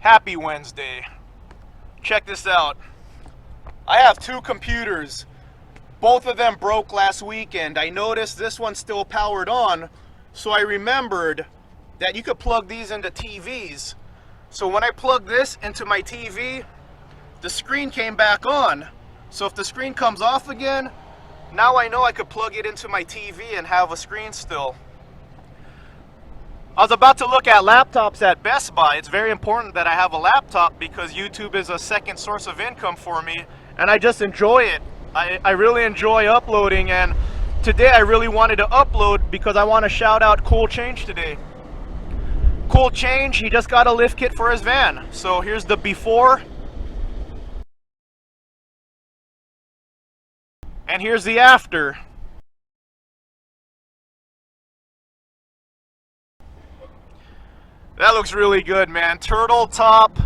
Happy Wednesday. Check this out. I have two computers. Both of them broke last weekend. I noticed this one's still powered on, so I remembered that you could plug these into TVs. So when I plugged this into my TV, the screen came back on. So if the screen comes off again, now I know I could plug it into my TV and have a screen still. I was about to look at laptops at Best Buy. It's very important that I have a laptop because YouTube is a second source of income for me, and I just enjoy it. I really enjoy uploading, and today I really wanted to upload because I want to shout out Cool Change today. Cool Change, he just got a lift kit for his van. So here's the before, and here's the after. That looks really good, man. Turtle top,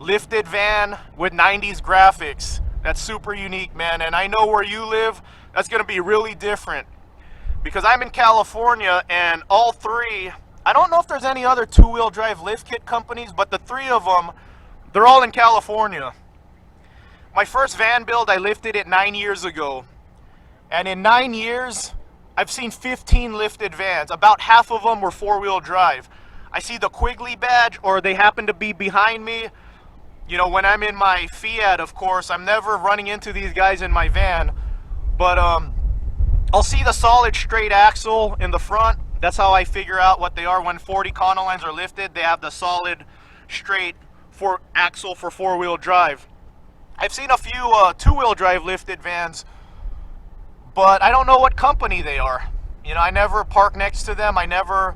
lifted van with 90s graphics. That's super unique, man. And I know where you live, that's gonna be really different. Because I'm in California, and all three, I don't know if there's any other two-wheel drive lift kit companies, but the three of them, they're all in California. My first van build, I lifted it 9 years ago. And in 9 years, I've seen 15 lifted vans. About half of them were four-wheel drive. I see the Quigley badge, or they happen to be behind me. You know, when I'm in my Fiat, of course, I'm never running into these guys in my van. But I'll see the solid straight axle in the front. That's how I figure out what they are. When 40 Econolines are lifted, they have the solid straight axle for four-wheel drive. I've seen a few two-wheel drive lifted vans, but I don't know what company they are. You know, I never park next to them. I never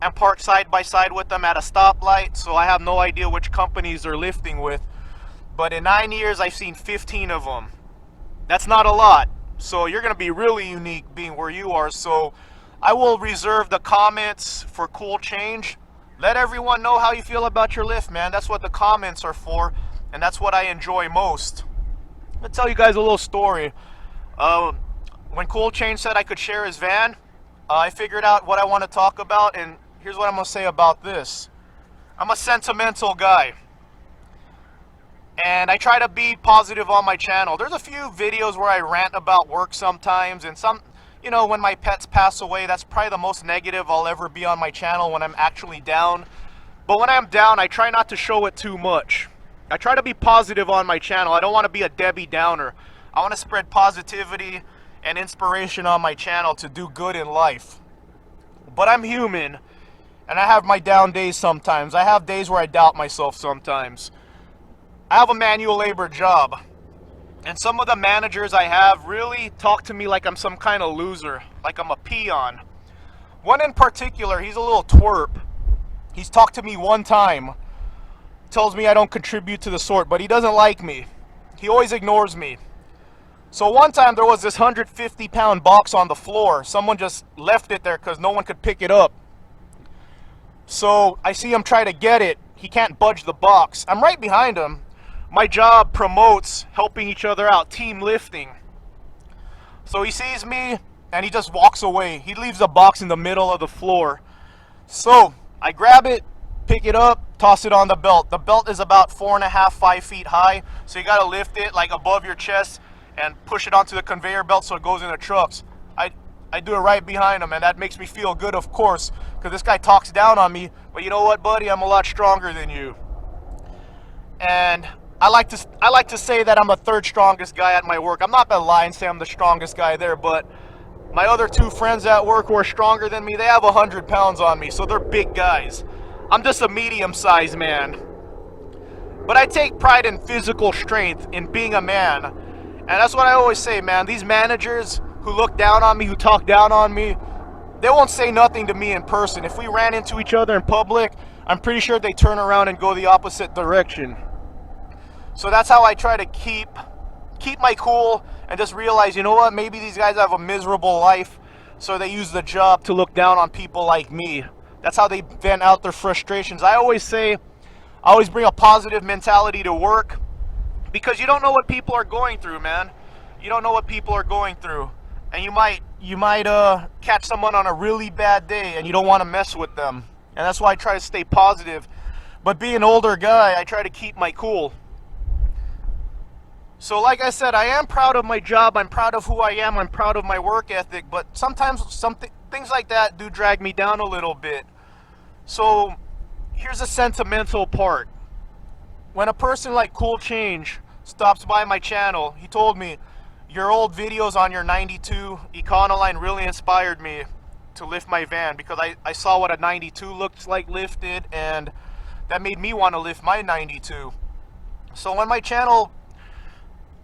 am parked side by side with them at a stoplight, so I have no idea which companies they're lifting with. But in 9 years, I've seen 15 of them. That's not a lot. So you're going to be really unique being where you are. So I will reserve the comments for Cool Change. Let everyone know how you feel about your lift, man. That's what the comments are for, and that's what I enjoy most. I'm going to tell you guys a little story. When Cool Change said I could share his van, I figured out what I want to talk about, and here's what I'm going to say about this. I'm a sentimental guy, and I try to be positive on my channel. There's a few videos where I rant about work sometimes, and some, you know, when my pets pass away, that's probably the most negative I'll ever be on my channel, when I'm actually down. But when I'm down, I try not to show it too much. I try to be positive on my channel. I don't want to be a Debbie Downer. I want to spread positivity and inspiration on my channel to do good in life. But I'm human, and I have my down days sometimes. I have days where I doubt myself sometimes. I have a manual labor job, and some of the managers I have really talk to me like I'm some kind of loser, like I'm a peon. One in particular, he's a little twerp. He's talked to me one time, tells me I don't contribute to the sort, but he doesn't like me. He always ignores me. So one time there was this 150-pound box on the floor. Someone just left it there because no one could pick it up. So I see him try to get it. He can't budge the box. I'm right behind him. My job promotes helping each other out, team lifting. So he sees me and he just walks away. He leaves the box in the middle of the floor. So I grab it, pick it up, toss it on the belt. The belt is about 4.5, 5 feet high. So you gotta lift it like above your chest and push it onto the conveyor belt so it goes in the trucks. I do it right behind him, and that makes me feel good, of course, because this guy talks down on me. But you know what, buddy? I'm a lot stronger than you. And I like to say that I'm the third strongest guy at my work. I'm not gonna lie and say I'm the strongest guy there, but my other two friends at work who are stronger than me, they have 100 pounds on me, so they're big guys. I'm just a medium-sized man. But I take pride in physical strength, in being a man. And that's what I always say, man. These managers who look down on me, who talk down on me, they won't say nothing to me in person. If we ran into each other in public, I'm pretty sure they turn around and go the opposite direction. So that's how I try to keep my cool and just realize, you know what, maybe these guys have a miserable life, so they use the job to look down on people like me. That's how they vent out their frustrations. I always bring a positive mentality to work, because you don't know what people are going through, man. You don't know what people are going through. And you might catch someone on a really bad day, and you don't want to mess with them. And that's why I try to stay positive. But being an older guy, I try to keep my cool. So like I said, I am proud of my job. I'm proud of who I am. I'm proud of my work ethic. But sometimes things like that do drag me down a little bit. So here's a sentimental part. When a person like Cool Change stops by my channel, he told me, your old videos on your 92 Econoline really inspired me to lift my van, because I saw what a 92 looks like lifted, and that made me want to lift my 92. So when my channel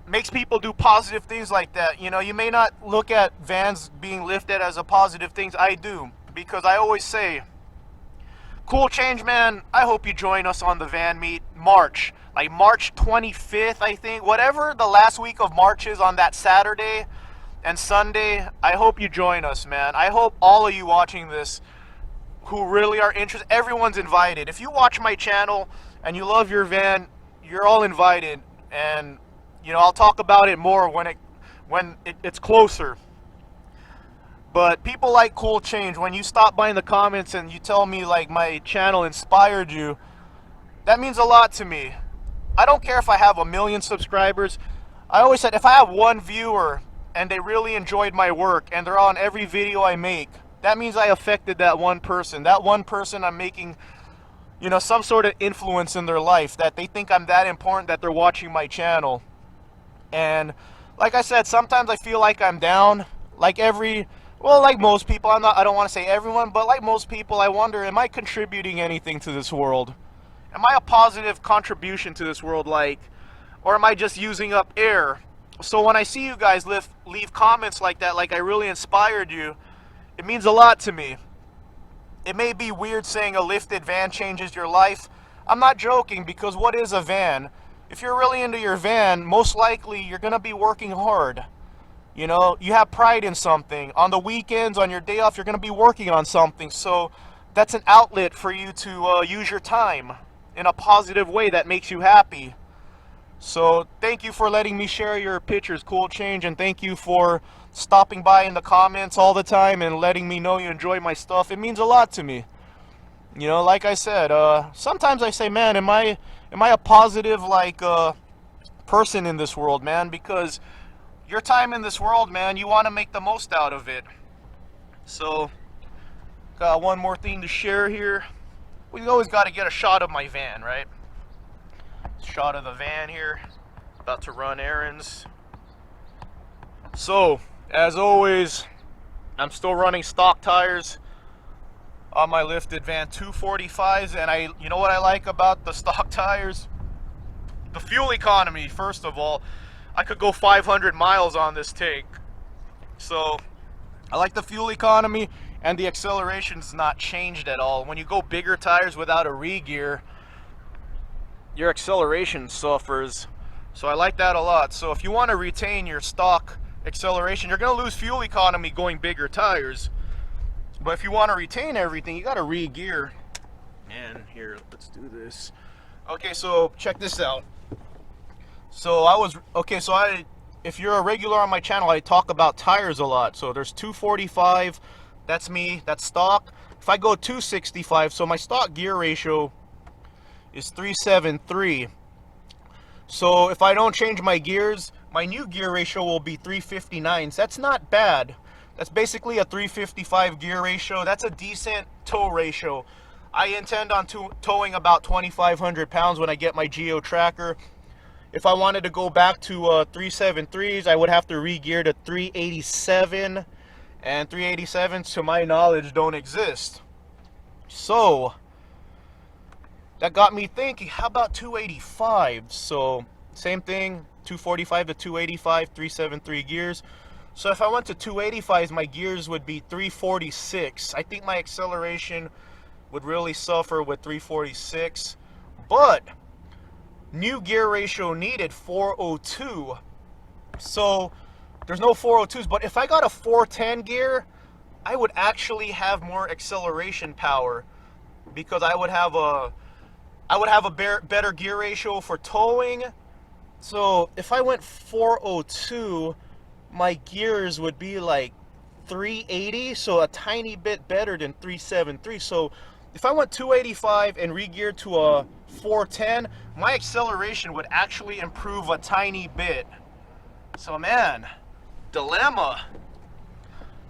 makes people do positive things like that, you know, you may not look at vans being lifted as a positive thing. I do, because I always say, Cool Change, man, I hope you join us on the van meet March, like March 25th, I think, whatever the last week of March is, on that Saturday and Sunday. I hope you join us, man. I hope all of you watching this who really are interested, everyone's invited. If you watch my channel and you love your van, you're all invited. And you know, I'll talk about it more when it's closer. But people like Cool Change, when you stop by in the comments and you tell me like my channel inspired you, that means a lot to me. I don't care if I have 1 million subscribers. I always said, if I have one viewer and they really enjoyed my work and they're on every video I make, that means I affected that one person. That one person, I'm making, you know, some sort of influence in their life, that they think I'm that important that they're watching my channel. And like I said, sometimes I feel like I'm down, like like most people. I don't want to say everyone, but like most people, I wonder, am I contributing anything to this world? Am I a positive contribution to this world, or am I just using up air? So when I see you guys leave comments like that, like I really inspired you, it means a lot to me. It may be weird saying a lifted van changes your life. I'm not joking, because what is a van? If you're really into your van, most likely you're going to be working hard. You know, you have pride in something. On the weekends, on your day off, you're going to be working on something. So that's an outlet for you to use your time in a positive way that makes you happy. So thank you for letting me share your pictures, Cool Change, and thank you for stopping by in the comments all the time and letting me know you enjoy my stuff. It means a lot to me. You know, like I said, sometimes I say, man, am I a positive person in this world, man? Because your time in this world, man, you want to make the most out of it. So got one more thing to share here. We always got to get a shot of my van, right? Shot of the van here. About to run errands. So, as always, I'm still running stock tires on my lifted van, 245s, and you know what I like about the stock tires? The fuel economy. First of all, I could go 500 miles on this tank. So, I like the fuel economy, and the acceleration's not changed at all. When you go bigger tires without a re-gear, your acceleration suffers. So I like that a lot. So if you want to retain your stock acceleration, you're going to lose fuel economy going bigger tires. But if you want to retain everything, you got to re-gear. And here, let's do this. Okay, so check this out. So if you're a regular on my channel, I talk about tires a lot. So there's 245, that's me, that's stock. If I go 265, so my stock gear ratio is 373. So if I don't change my gears, my new gear ratio will be 359. So that's not bad. That's basically a 355 gear ratio. That's a decent tow ratio. I intend on towing about 2,500 pounds when I get my Geo tracker. If I wanted to go back to 373s, I would have to re-gear to 387, and 387s, to my knowledge, don't exist. So that got me thinking, how about 285? So same thing, 245 to 285, 373 gears. So if I went to 285s, my gears would be 346. I think my acceleration would really suffer with 346. But new gear ratio needed 402. So there's no 402s, but if I got a 410 gear, I would actually have more acceleration power, because I would have a better gear ratio for towing. So if I went 402, my gears would be like 380, so a tiny bit better than 373. So if I went 285 and re-geared to a 410, my acceleration would actually improve a tiny bit. So man, dilemma.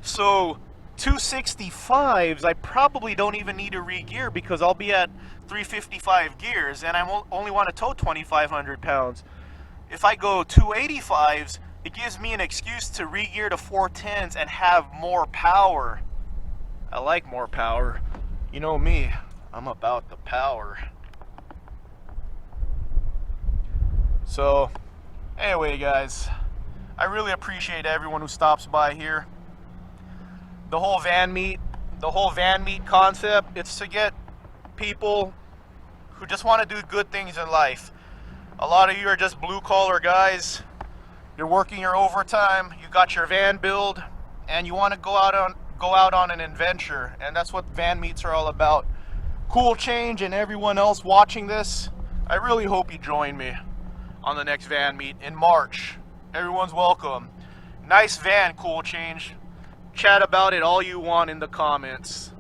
So 265s, I probably don't even need to re-gear because I'll be at 355 gears and I only want to tow 2,500 pounds. If I go 285s, it gives me an excuse to re-gear to 410s and have more power. I like more power. You know me, I'm about the power. So, anyway guys, I really appreciate everyone who stops by here. The whole van meet concept, it's to get people who just want to do good things in life. A lot of you are just blue collar guys. You're working your overtime, you got your van build, and you want to go out on an adventure, and that's what van meets are all about. Cool Change and everyone else watching this, I really hope you join me on the next van meet in March. Everyone's welcome. Nice van, Cool Change. Chat about it all you want in the comments.